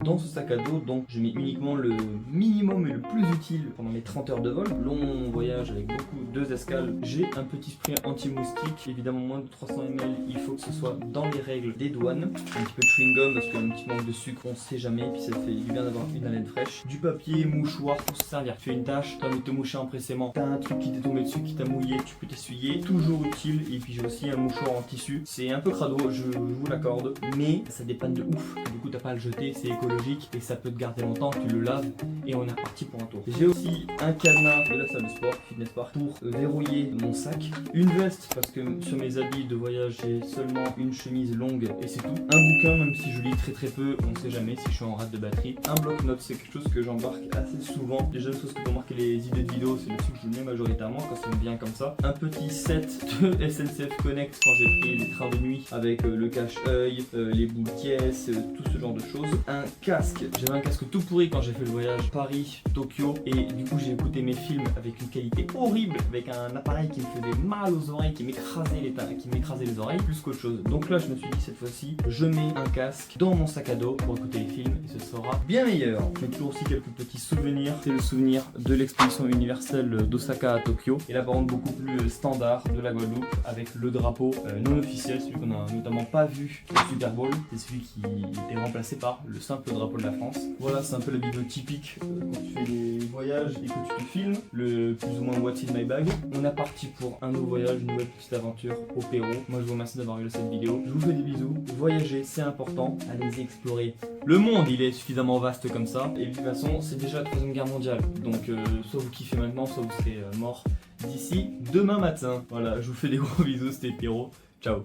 Dans ce sac à dos, donc, je mets uniquement le minimum et le plus utile pendant mes 30 heures de vol. Long voyage avec beaucoup, 2 escales. J'ai un petit spray anti-moustique, évidemment moins de 300 ml, il faut que ce soit dans les règles des douanes. Un petit peu de chewing-gum parce qu'un petit manque de sucre, on sait jamais, puis ça fait du bien d'avoir une haleine fraîche. Du papier, mouchoir pour se servir. Tu fais une tâche, tu as envie de te moucher impressément, t'as un truc qui t'est tombé dessus, qui t'a mouillé, tu peux t'essuyer. Toujours utile. Et puis j'ai aussi un mouchoir en tissu. C'est un peu crado, je vous l'accorde, mais ça dépanne de ouf. Du coup, t'as pas à le jeter, c'est écologique et ça peut te garder longtemps. Tu le laves et on est reparti pour un tour. J'ai aussi un cadenas de la salle de sport, Fitness Park, pour verrouiller mon sac. Une veste parce que sur mes habits de voyage, j'ai seulement une chemise longue et c'est tout. Un bouquin, même si je lis très peu, on sait jamais si je suis en rate de batterie. Un bloc-notes, c'est quelque chose que j'embarque assez souvent. Déjà, chose que pour marquer les idées de vidéo, c'est dessus que je le mets majoritairement quand ça me vient comme ça. Un petit set de SNCF Connect quand j'ai pris les trains de nuit avec le cache-œil, les boules pièces, tout ce genre de choses. Un casque, j'avais un casque tout pourri quand j'ai fait le voyage Paris-Tokyo et du coup j'ai écouté mes films avec une qualité horrible, avec un appareil qui me faisait mal aux oreilles, qui m'écrasait les oreilles plus qu'autre chose. Donc là je me suis dit cette fois-ci, je mets un casque dans mon sac à dos pour écouter les films et ce sera bien meilleur. Je mets toujours aussi quelques petits souvenirs. C'est le souvenir de l'exposition universelle d'Osaka à Tokyo. Et là par contre beaucoup plus standard de la Guadeloupe avec le drapeau non officiel, celui qu'on a notamment pas vu au Super Bowl. C'est celui qui est remplacé par le simple drapeau de la France. Voilà, c'est un peu la vidéo typique quand tu fais des voyages et que tu te filmes, le plus ou moins what's in my bag. On est parti pour un nouveau voyage, une nouvelle petite aventure au Pérou. Moi je vous remercie d'avoir regardé cette vidéo. Je vous fais des bisous. Voyager, c'est important. Allez explorer. Le monde, il est suffisamment vaste comme ça. Et de toute façon, c'est déjà la 3e guerre mondiale. Donc soit vous kiffez maintenant, soit vous serez mort d'ici demain matin. Voilà, je vous fais des gros bisous, c'était Pierrot.